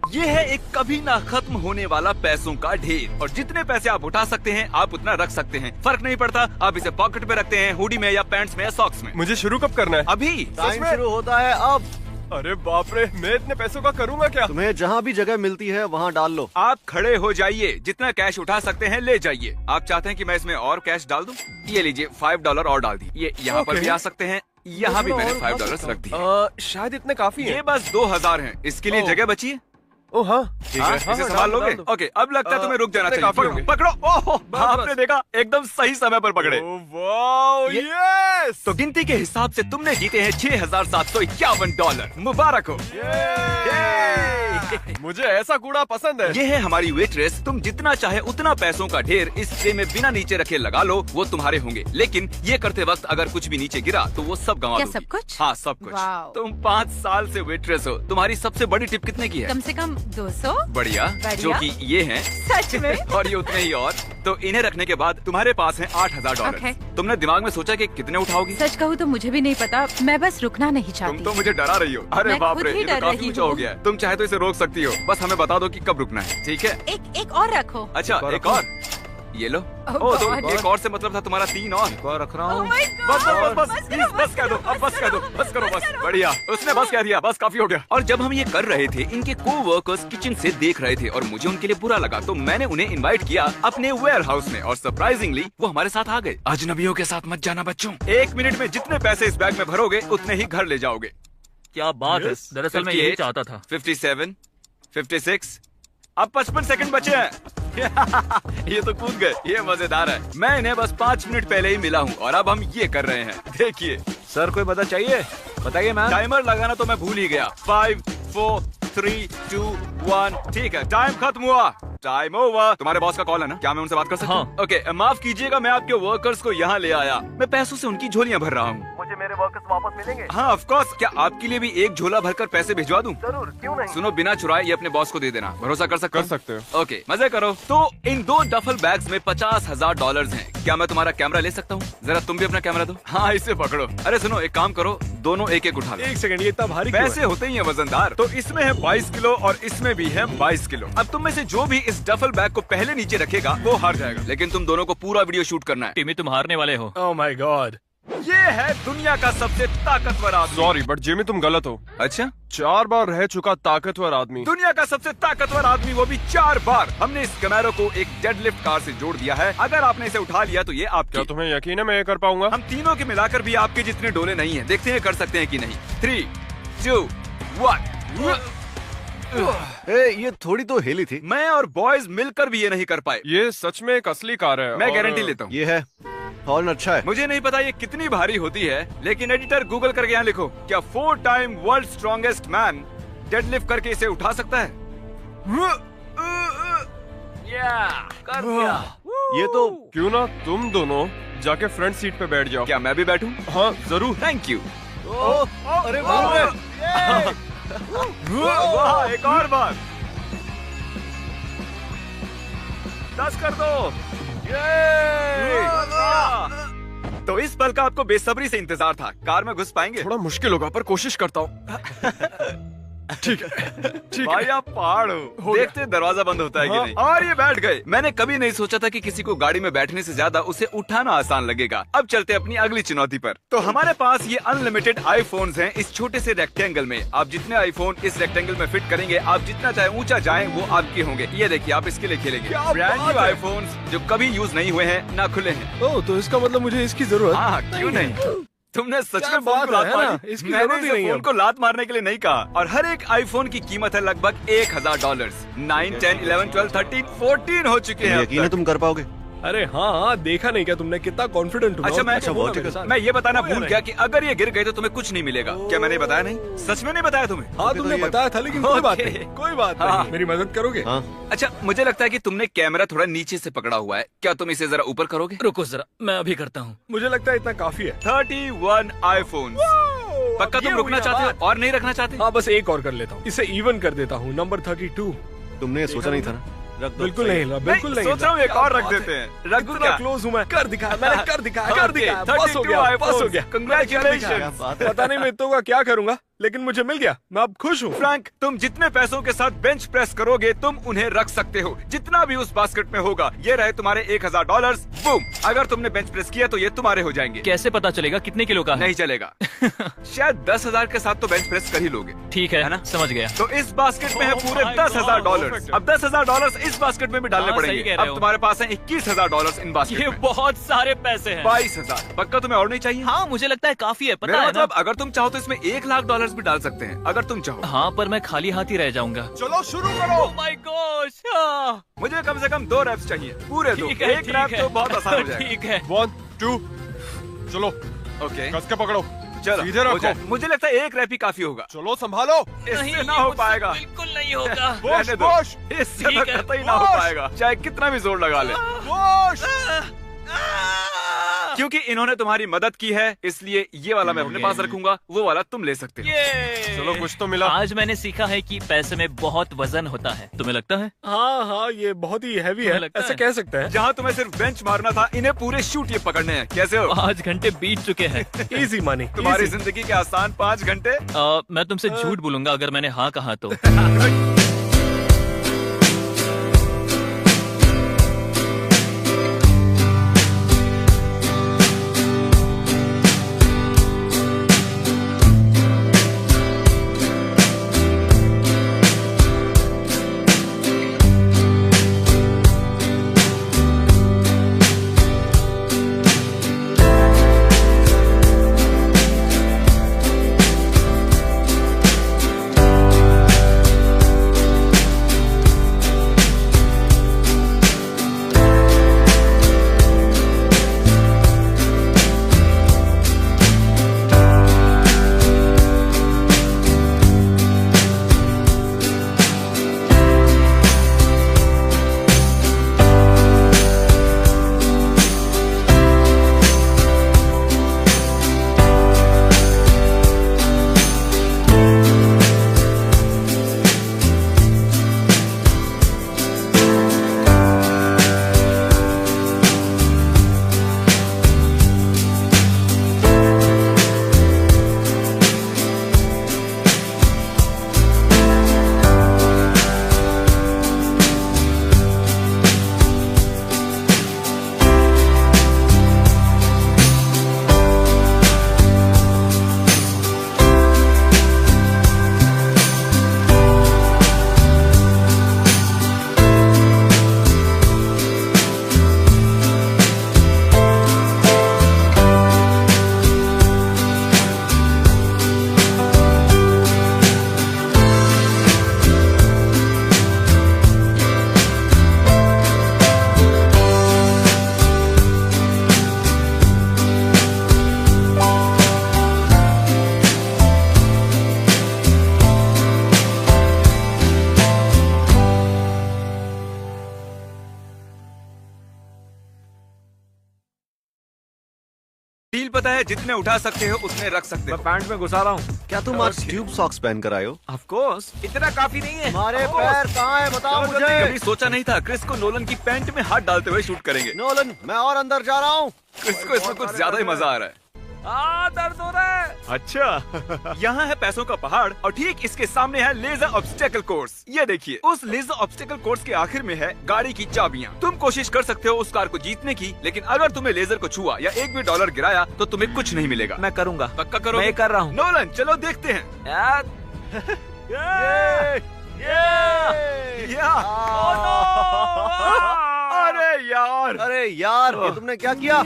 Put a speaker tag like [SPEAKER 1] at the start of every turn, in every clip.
[SPEAKER 1] ये है एक कभी ना खत्म होने वाला पैसों का ढेर, और जितने पैसे आप उठा सकते हैं आप उतना रख सकते हैं। फर्क नहीं पड़ता आप इसे पॉकेट में रखते हैं, हुडी में या पैंट्स में या सॉक्स में।
[SPEAKER 2] मुझे शुरू कब करना है?
[SPEAKER 1] अभी।
[SPEAKER 3] टाइम शुरू होता है अब।
[SPEAKER 2] अरे बाप रे, मैं इतने पैसों का करूँगा क्या?
[SPEAKER 3] तुम्हें जहाँ भी जगह मिलती है वहाँ डाल लो।
[SPEAKER 1] आप खड़े हो जाइए, जितना कैश उठा सकते हैं ले जाइए। आप चाहते हैं कि मैं इसमें और कैश डाल दूं? ये लीजिए $5 और डाल दी। ये यहाँ पर भी आ सकते हैं, यहाँ भी मैंने $5 रख दिए।
[SPEAKER 2] शायद इतने काफी है।
[SPEAKER 1] ये बस 2000 हैं। इसके लिए जगह बची है?
[SPEAKER 2] ओह हाँ,
[SPEAKER 1] ठीक है, इसे संभाल लोगे? ओके, अब लगता है तुम्हें रुक जाना चाहिए। पकड़ो, पकड़ो। ओह, आपने देखा, एकदम सही समय पर पकड़े।
[SPEAKER 2] Wow, yes!
[SPEAKER 1] तो गिनती के हिसाब से तुमने जीते हैं $6751। मुबारक हो।
[SPEAKER 2] मुझे ऐसा कूड़ा पसंद है।
[SPEAKER 1] ये है हमारी वेट्रेस। तुम जितना चाहे उतना पैसों का ढेर इस ट्रे में बिना नीचे रखे लगा लो, वो तुम्हारे होंगे। लेकिन ये करते वक्त अगर कुछ भी नीचे गिरा तो वो सब गंवा दोगी।
[SPEAKER 4] सब कुछ?
[SPEAKER 1] हाँ, सब कुछ। तुम 5 साल से वेट्रेस हो। तुम्हारी सबसे बड़ी टिप कितने की है?
[SPEAKER 4] कम से कम 200।
[SPEAKER 1] बढ़िया। जो कि ये हैं।
[SPEAKER 4] सच में?
[SPEAKER 1] और ये उतने ही और। तो इन्हें रखने के बाद तुम्हारे पास है $8000। तुमने दिमाग में सोचा कि कितने उठाओगी?
[SPEAKER 4] सच कहूँ तो मुझे भी नहीं पता, मैं बस रुकना नहीं चाहती।
[SPEAKER 1] तुम तो मुझे डरा रही हो। अरे बाप रे, ये तो काफी ऊंचा हो गया है। तुम चाहे तो इसे रोक सकती हो, बस हमें बता दो कि कब रुकना है, ठीक है?
[SPEAKER 4] एक और रखो।
[SPEAKER 1] अच्छा, एक और। ये लो। तो एक और से मतलब था तुम्हारा 3 और रख रहा हूँ। बस कह दो, अब बस कह दो, बस करो, बस। बढ़िया, उसने बस कह दिया, बस काफी हो गया। और जब हम ये कर रहे थे, इनके को-वर्कर्स किचन से देख रहे थे और मुझे उनके लिए बुरा लगा, तो मैंने उन्हें इनवाइट किया अपने वेयर हाउस में, और सरप्राइजिंगली वो हमारे साथ आ गए। अजनबियों के साथ मत जाना बच्चों। 1 मिनट में जितने पैसे इस बैग में भरोगे उतने ही घर ले जाओगे।
[SPEAKER 5] क्या बात है, दरअसल मैं यही चाहता था।
[SPEAKER 1] 57, 56, अब 55 सेकंड बचे हैं। ये तो कूद गए, ये मजेदार है। मैं इन्हें बस 5 मिनट पहले ही मिला हूँ और अब हम ये कर रहे हैं, देखिए।
[SPEAKER 6] सर कोई मदद चाहिए? बताइए मैम।
[SPEAKER 1] टाइमर लगाना तो मैं भूल ही गया। 5, 4, 3, 2, 1। ठीक है, टाइम खत्म हुआ। Time over. तुम्हारे बॉस का कॉल है ना? क्या मैं उनसे बात कर सकता हूँ? ओके, माफ कीजिएगा, मैं आपके वर्कर्स को यहाँ ले आया। मैं पैसों से उनकी झोलियाँ भर रहा हूँ।
[SPEAKER 3] मुझे मेरे वर्कर्स वापस मिलेंगे?
[SPEAKER 1] हाँ, ऑफ कोर्स। क्या आपके लिए भी एक झोला भरकर पैसे भिजवा दूँ?
[SPEAKER 3] जरूर, क्यों नहीं।
[SPEAKER 1] सुनो, बिना चुराए ये अपने बॉस को दे देना। भरोसा कर सकते
[SPEAKER 2] हो?
[SPEAKER 1] ओके, मजे करो। तो इन 2 डफल बैग्स में $50,000 हैं। क्या मैं तुम्हारा कैमरा ले सकता हूँ? जरा तुम भी अपना कैमरा दो। हाँ, इसे पकड़ो। अरे सुनो, एक काम करो, दोनों एक एक उठा लो।
[SPEAKER 2] 1 सेकंड, ये इतना भारी
[SPEAKER 1] पैसे होते ही है वजनदार। तो इसमें है 22 किलो और इसमें भी है 22 किलो। अब तुम में से जो भी इस डफल बैग को पहले नीचे रखेगा वो हार जाएगा। लेकिन तुम दोनों को पूरा वीडियो शूट करना है।
[SPEAKER 5] टिमी, तुम हारने वाले हो।
[SPEAKER 2] Oh my God.
[SPEAKER 1] ये है दुनिया का सबसे ताकतवर आदमी।
[SPEAKER 2] सॉरी बट जिमी तुम गलत हो।
[SPEAKER 1] अच्छा?
[SPEAKER 2] 4 बार रह चुका ताकतवर आदमी।
[SPEAKER 1] दुनिया का सबसे ताकतवर आदमी, वो भी 4 बार। हमने इस कैमरो को एक डेडलिफ्ट कार से जोड़ दिया है। अगर आपने इसे उठा लिया तो ये आपके।
[SPEAKER 2] क्या तुम्हें यकीन है मैं ये कर पाऊंगा?
[SPEAKER 1] हम तीनों के मिलाकर भी आपके जितने डोले नहीं है। देखते हैं कर सकते हैं कि नहीं। 3, 2, 1।
[SPEAKER 3] ये थोड़ी तो हिली थी।
[SPEAKER 1] मैं और बॉयज मिलकर भी ये नहीं कर पाए।
[SPEAKER 2] ये सच में एक असली कार है।
[SPEAKER 1] मैं गारंटी लेता हूँ।
[SPEAKER 3] ये है, हॉर्न अच्छा है।
[SPEAKER 1] मुझे नहीं पता ये कितनी भारी होती है, लेकिन एडिटर गूगल करके यहाँ लिखो, क्या 4 time world strongest man deadlift करके इसे उठा सकता है?
[SPEAKER 6] कर दिया।
[SPEAKER 3] ये तो
[SPEAKER 2] क्यों ना तुम दोनों जाके फ्रंट सीट पे बैठ जाओ।
[SPEAKER 1] क्या मैं भी बैठूं?
[SPEAKER 2] हाँ जरूर।
[SPEAKER 1] Thank you.
[SPEAKER 3] अरे बाप रे।
[SPEAKER 1] वाह, एक और बार। 10 कर दो। तो इस पल का आपको बेसब्री से इंतजार था। कार में घुस पाएंगे?
[SPEAKER 2] थोड़ा मुश्किल होगा पर कोशिश करता हूँ। ठीक है
[SPEAKER 1] भाई, आप पहाड़ हो। देखते दरवाजा बंद होता है कि नहीं। और ये बैठ गए। मैंने कभी नहीं सोचा था कि किसी को गाड़ी में बैठने से ज्यादा उसे उठाना आसान लगेगा। अब चलते अपनी अगली चुनौती पर। तो हमारे पास ये अनलिमिटेड आईफोन्स हैं इस छोटे से रेक्टेंगल में। आप जितने आईफोन इस रेक्टेंगल में फिट करेंगे, आप जितना चाहे ऊंचा जाएं, वो आपके होंगे। ये देखिए, आप इसके लिए खेलेंगे। ब्रांड न्यू आईफोन्स जो कभी यूज नहीं हुए हैं, ना खुले हैं।
[SPEAKER 2] ओह, तो इसका मतलब मुझे इसकी जरूरत?
[SPEAKER 1] हाँ, क्यों नहीं। तुमने सच में फोन को लात मारी?
[SPEAKER 2] इसकी
[SPEAKER 1] मैंने
[SPEAKER 2] जरूरत ही
[SPEAKER 1] फोन को लात मारने के लिए नहीं कहा। और हर एक आईफोन की कीमत है लगभग $1000। 9, 10, 11, 12, 13, 14 हो चुके हैं।
[SPEAKER 3] यकीन है तुम कर पाओगे?
[SPEAKER 2] अरे हाँ, देखा नहीं क्या तुमने कितना कॉन्फिडेंट हूँ।
[SPEAKER 1] अच्छा, मैं ये बताना भूल गया कि अगर ये गिर गए तो तुम्हें कुछ नहीं मिलेगा। क्या मैंने बताया नहीं? सच में नहीं बताया तुम्हें?
[SPEAKER 2] हाँ, तुमने बताया था, लेकिन कोई बात नहीं, कोई बात नहीं। मेरी मदद करोगे?
[SPEAKER 3] हाँ।
[SPEAKER 1] अच्छा, मुझे लगता है कि तुमने कैमरा थोड़ा नीचे से पकड़ा हुआ है। क्या तुम इसे जरा ऊपर करोगे?
[SPEAKER 5] रुको जरा, मैं अभी करता हूँ।
[SPEAKER 2] मुझे लगता है इतना काफी है।
[SPEAKER 1] 31 आईफोन। पक्का तुम रुकना चाहते हो और नहीं रखना चाहते?
[SPEAKER 2] हाँ, बस एक और कर लेता हूँ। इसे इवन कर देता हूँ। नंबर 32।
[SPEAKER 3] तुमने सोचा नहीं था ना?
[SPEAKER 2] बिल्कुल नहीं, बिल्कुल नहीं।
[SPEAKER 1] सोच रहा हूँ एक और रख देते हैं। रख दूं क्या?
[SPEAKER 2] क्लोज हूँ मैं। कर दिखाया मैंने, कर दिखाया। बस हो गया, बस हो गया।
[SPEAKER 1] Congratulations।
[SPEAKER 2] पता नहीं मैं इतनों का क्या करूँगा। लेकिन मुझे मिल गया, मैं अब खुश हूँ।
[SPEAKER 1] फ्रैंक, तुम जितने पैसों के साथ बेंच प्रेस करोगे तुम उन्हें रख सकते हो, जितना भी उस बास्केट में होगा। ये रहे तुम्हारे $1000। बूम, अगर तुमने बेंच प्रेस किया तो ये तुम्हारे हो जाएंगे।
[SPEAKER 5] कैसे पता चलेगा कितने किलो का है?
[SPEAKER 1] नहीं चलेगा। शायद 10,000 के साथ तो बेंच प्रेस कर ही लोगे।
[SPEAKER 5] ठीक है ना, समझ गया।
[SPEAKER 1] तो इस बास्केट में है पूरे $10,000। अब $10,000 इस बास्केट में भी डालने
[SPEAKER 5] हाँ, सही
[SPEAKER 1] पड़ेंगे।
[SPEAKER 5] कह रहे
[SPEAKER 1] अब
[SPEAKER 5] हो।
[SPEAKER 1] तुम्हारे पास है $21,000 इन बास्केट
[SPEAKER 5] ये
[SPEAKER 1] में।
[SPEAKER 5] बहुत सारे पैसे हैं।
[SPEAKER 1] 22,000। पक्का तुम्हें और नहीं चाहिए?
[SPEAKER 5] हाँ, मुझे लगता है काफी है, पता
[SPEAKER 1] मेरा
[SPEAKER 5] है ना?
[SPEAKER 1] मतलब अगर तुम चाहो तो इसमें $1,00,000 भी डाल सकते हैं, अगर तुम चाहो।
[SPEAKER 5] हाँ, पर मैं खाली हाथ ही रह जाऊंगा।
[SPEAKER 2] चलो शुरू करो।
[SPEAKER 5] Oh my gosh! हाँ।
[SPEAKER 1] मुझे कम से कम 2 रैप्स चाहिए, पूरे 2।
[SPEAKER 5] ठीक है,
[SPEAKER 1] एक
[SPEAKER 5] ठीक
[SPEAKER 1] रैप
[SPEAKER 5] है।
[SPEAKER 1] तो बहुत आसान हो जाएगा।
[SPEAKER 5] ठीक है।
[SPEAKER 2] 1 2 चलो
[SPEAKER 1] ओके,
[SPEAKER 2] कस के पकड़ो।
[SPEAKER 1] चलो
[SPEAKER 2] सीधे
[SPEAKER 1] हो
[SPEAKER 2] रखो।
[SPEAKER 1] जाए। मुझे लगता है एक रैप ही काफी होगा।
[SPEAKER 2] चलो संभालो।
[SPEAKER 1] इससे
[SPEAKER 5] नहीं,
[SPEAKER 1] ना
[SPEAKER 5] ये
[SPEAKER 1] हो
[SPEAKER 5] मुझसे
[SPEAKER 1] पाएगा।
[SPEAKER 5] बिल्कुल नहीं होगा।
[SPEAKER 2] पुश
[SPEAKER 1] रहने दो।
[SPEAKER 2] पुश
[SPEAKER 1] इससे तो
[SPEAKER 5] ठीक है,
[SPEAKER 1] कतई ना हो
[SPEAKER 2] पुश।
[SPEAKER 1] पाएगा, चाहे कितना भी जोर लगा ले।
[SPEAKER 2] पुश।
[SPEAKER 1] क्योंकि इन्होंने तुम्हारी मदद की है, इसलिए ये वाला मैं अपने पास रखूंगा, वो वाला तुम ले सकते हो।
[SPEAKER 5] ये
[SPEAKER 2] चलो कुछ तो मिला।
[SPEAKER 5] आज मैंने सीखा है कि पैसे में बहुत वजन होता है। तुम्हें लगता है?
[SPEAKER 2] हाँ हाँ, ये बहुत ही हैवी है,
[SPEAKER 5] तुम्हें लगता
[SPEAKER 2] ऐसे
[SPEAKER 5] है?
[SPEAKER 2] कह सकते हैं।
[SPEAKER 1] जहाँ तुम्हें सिर्फ बेंच मारना था, इन्हें पूरे शूट ये पकड़ने हैं। कैसे हो?
[SPEAKER 5] 5 घंटे बीत चुके हैं।
[SPEAKER 2] Easy money.
[SPEAKER 1] तुम्हारी जिंदगी के आसान 5 घंटे।
[SPEAKER 5] मैं तुमसे झूठ बोलूंगा अगर मैंने हाँ कहा तो।
[SPEAKER 1] डील पता है, जितने उठा सकते हो उतने रख सकते
[SPEAKER 6] मैं
[SPEAKER 1] हो।
[SPEAKER 6] पैंट में घुसा रहा हूँ।
[SPEAKER 3] क्या तुम आज ट्यूब सॉक्स पहन कर आए हो?
[SPEAKER 1] ऑफ कोर्स, इतना काफी नहीं है।
[SPEAKER 3] हमारे पैर कहाँ है बताओ
[SPEAKER 1] कभी
[SPEAKER 3] मुझे।
[SPEAKER 1] सोचा नहीं था क्रिस को नोलन की पैंट में हाथ डालते हुए शूट करेंगे।
[SPEAKER 3] नोलन, मैं और अंदर जा रहा हूँ।
[SPEAKER 1] क्रिस को इसमें कुछ ज्यादा ही मजा आ रहा है।
[SPEAKER 6] दर्द हो रहा है।
[SPEAKER 1] अच्छा यहाँ है पैसों का पहाड़ और ठीक इसके सामने है लेजर ऑब्स्टेकल कोर्स। ये देखिए, उस लेजर ऑब्स्टेकल कोर्स के आखिर में है गाड़ी की चाबियाँ। तुम कोशिश कर सकते हो उस कार को जीतने की, लेकिन अगर तुम्हें लेजर को छुआ या एक भी डॉलर गिराया तो तुम्हें कुछ नहीं मिलेगा।
[SPEAKER 6] मैं करूंगा।
[SPEAKER 1] पक्का करो?
[SPEAKER 6] मैं कर रहा हूँ।
[SPEAKER 1] नोलन, चलो देखते हैं।
[SPEAKER 6] यार।
[SPEAKER 1] अरे यार,
[SPEAKER 3] अरे यार, ये तुमने क्या किया?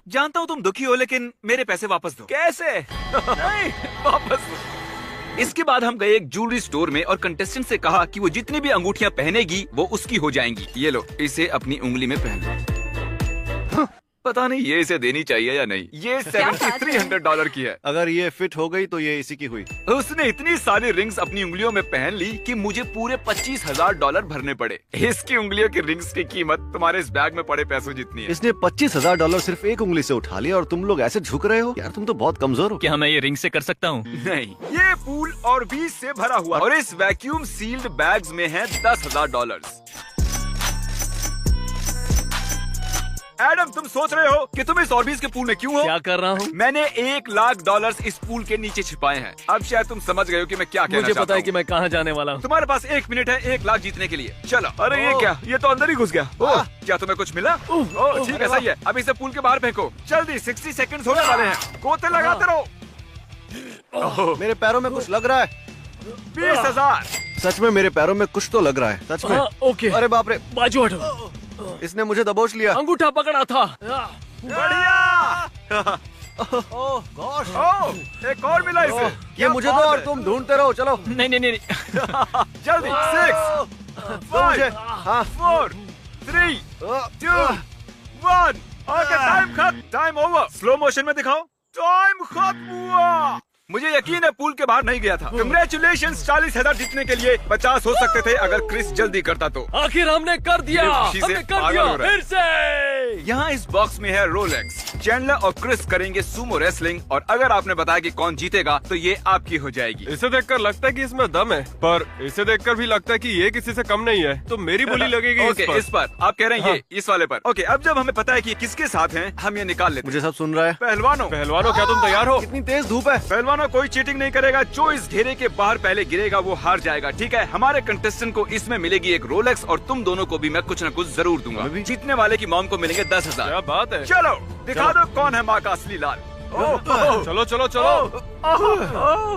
[SPEAKER 1] जानता हूँ तुम दुखी हो, लेकिन मेरे पैसे वापस दो।
[SPEAKER 6] कैसे?
[SPEAKER 1] नहीं, वापस दो। इसके बाद हम गए एक ज्वेलरी स्टोर में और कंटेस्टेंट से कहा कि वो जितनी भी अंगूठियां पहनेगी वो उसकी हो जाएंगी। ये लो, इसे अपनी उंगली में पहन लो। पता नहीं ये इसे देनी चाहिए या नहीं। ये $7,300 की है।
[SPEAKER 3] अगर ये फिट हो गई तो ये इसी की हुई।
[SPEAKER 1] उसने इतनी सारी रिंग्स अपनी उंगलियों में पहन ली कि मुझे पूरे $25,000 भरने पड़े। इसकी उंगलियों की रिंग्स की कीमत तुम्हारे इस बैग में पड़े पैसों जितनी है।
[SPEAKER 3] इसने $25,000 सिर्फ एक उंगली से उठा लिया और तुम लोग ऐसे झुक रहे हो? यार तुम तो बहुत कमजोर हो।
[SPEAKER 5] क्या मैं ये रिंग से कर सकता हूँ?
[SPEAKER 1] नहीं, ये पूल और बीज से भरा हुआ और इस वैक्यूम सील्ड बैग्स में है $10,000। एडम तुम सोच रहे हो कि तुम इस ऑर्बिस के पूल में क्यों हो?
[SPEAKER 2] क्या कर रहा हूँ?
[SPEAKER 1] मैंने $1,00,000 इस पूल के नीचे छिपाए हैं। अब शायद तुम समझ गए हो कि मैं क्या कहना
[SPEAKER 2] मुझे
[SPEAKER 1] चाहता
[SPEAKER 2] पता है
[SPEAKER 1] हूँ।
[SPEAKER 2] कि मैं कहाँ जाने वाला हूँ।
[SPEAKER 1] तुम्हारे पास 1 मिनट है 1,00,000 जीतने के लिए। चलो। अरे ये क्या? ये तो अंदर ही घुस गया। ओह, क्या तुम्हें कुछ मिला? ओह, ठीक है, सही है। अब इसे पूल के बाहर फेंको। जल्दी, 60 सेकंड्स होने वाले हैं। गोते लगाते रहो।
[SPEAKER 3] मेरे पैरों में कुछ लग रहा है।
[SPEAKER 1] 20,000।
[SPEAKER 3] सच में मेरे पैरों में कुछ तो लग रहा है, सच में।
[SPEAKER 2] हाँ, ओके।
[SPEAKER 3] अरे बाप रे,
[SPEAKER 2] बाजू हटो।
[SPEAKER 3] इसने मुझे दबोच लिया।
[SPEAKER 2] अंगूठा पकड़ा था।
[SPEAKER 1] बढ़िया।
[SPEAKER 3] ओह गॉश,
[SPEAKER 1] ओह, एक और मिला इसे।
[SPEAKER 3] ये
[SPEAKER 1] क्या
[SPEAKER 3] मुझे दो
[SPEAKER 1] बात
[SPEAKER 3] और
[SPEAKER 1] है।
[SPEAKER 3] तुम ढूंढते रहो। चलो
[SPEAKER 5] नहीं नहीं नहीं
[SPEAKER 1] जल्दी। 6
[SPEAKER 3] दो मुझे।
[SPEAKER 1] 5
[SPEAKER 3] हाँ
[SPEAKER 1] 4 3 2 1। ओके, टाइम खत्म। Time over. स्लो मोशन में दिखाओ। टाइम खत्म हुआ। मुझे यकीन है पूल के बाहर नहीं गया था। कंग्रेचुलेशंस, 40,000 जीतने के लिए 50 हो सकते थे अगर क्रिस जल्दी करता तो।
[SPEAKER 2] आखिर हमने कर दिया।
[SPEAKER 1] ये खुशी से
[SPEAKER 2] हमने कर
[SPEAKER 1] पागल
[SPEAKER 2] दिया।
[SPEAKER 1] हो रहा है।
[SPEAKER 2] फिर से।
[SPEAKER 1] यहाँ इस बॉक्स में है रोलेक्स। चैंडलर और क्रिस करेंगे सुमो रेसलिंग और अगर आपने बताया कि कौन जीतेगा तो ये आपकी हो जाएगी।
[SPEAKER 7] इसे देखकर लगता है कि इसमें दम है, पर इसे देखकर भी लगता है कि ये किसी से कम नहीं है, तो मेरी बोली लगेगी
[SPEAKER 1] ओके, इस पर आप कह रहे हैं ये इस वाले पर। ओके, अब जब हमें पता है कि ये किसके साथ हैं, हम ये निकाल लेते हैं।
[SPEAKER 3] मुझे सब सुन रहा है।
[SPEAKER 1] पहलवानों,
[SPEAKER 7] पहलवानों क्या तुम तैयार हो?
[SPEAKER 3] कितनी तेज धूप है।
[SPEAKER 1] पहलवानों कोई चीटिंग नहीं करेगा। जो इस घेरे के बाहर पहले गिरेगा वो हार जाएगा, ठीक है? हमारे कंटेस्टेंट को इसमें मिलेगी एक रोलेक्स और तुम दोनों को भी मैं कुछ न कुछ जरूर दूंगा। जीतने वाले की मॉम को मिलेंगे 10,000।
[SPEAKER 7] क्या बात है।
[SPEAKER 1] चलो दिखा दो कौन है माँ का असली लाल। ओह,
[SPEAKER 7] चलो चलो चलो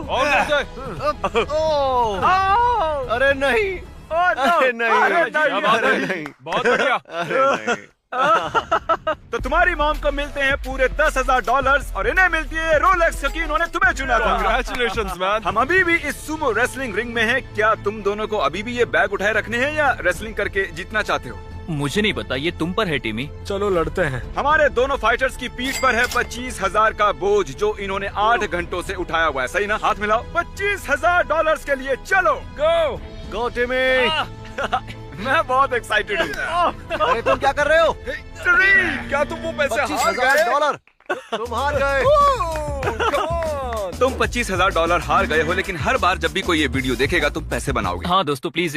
[SPEAKER 7] और कैसे?
[SPEAKER 3] अरे नहीं, अरे नहीं,
[SPEAKER 1] अरे
[SPEAKER 7] क्या बात
[SPEAKER 3] अरे
[SPEAKER 7] है?
[SPEAKER 3] नहीं,
[SPEAKER 7] बहुत बढ़िया।
[SPEAKER 3] अरे नहीं।
[SPEAKER 1] तो तुम्हारी मॉम को मिलते हैं पूरे $10,000 और इन्हें मिलती है रोलेक्स क्योंकि इन्होंने तुम्हें चुना था।
[SPEAKER 7] Congratulations, man.
[SPEAKER 1] हम अभी भी इस सुमो रेसलिंग रिंग में हैं। क्या तुम दोनों को अभी भी ये बैग उठाए रखने हैं या रेसलिंग करके जीतना चाहते हो?
[SPEAKER 5] मुझे नहीं पता, ये तुम पर है टिमी।
[SPEAKER 6] चलो लड़ते हैं।
[SPEAKER 1] हमारे दोनों फाइटर्स की पीठ पर है 25,000 का बोझ जो इन्होंने 8 घंटों से उठाया हुआ है। सही ना? हाथ मिलाओ। $25,000 के लिए। चलो
[SPEAKER 6] गो।
[SPEAKER 3] गो टिमी।
[SPEAKER 1] मैं बहुत एक्साइटेड हूँ।
[SPEAKER 3] अरे तुम क्या कर रहे हो?
[SPEAKER 1] क्या तुम वो पैसे हार गए?
[SPEAKER 3] $25,000 तुम हार गए।
[SPEAKER 1] तुम $25,000 हार गए हो, लेकिन हर बार जब भी कोई ये वीडियो देखेगा तुम पैसे बनाओगे।
[SPEAKER 5] हाँ दोस्तों प्लीज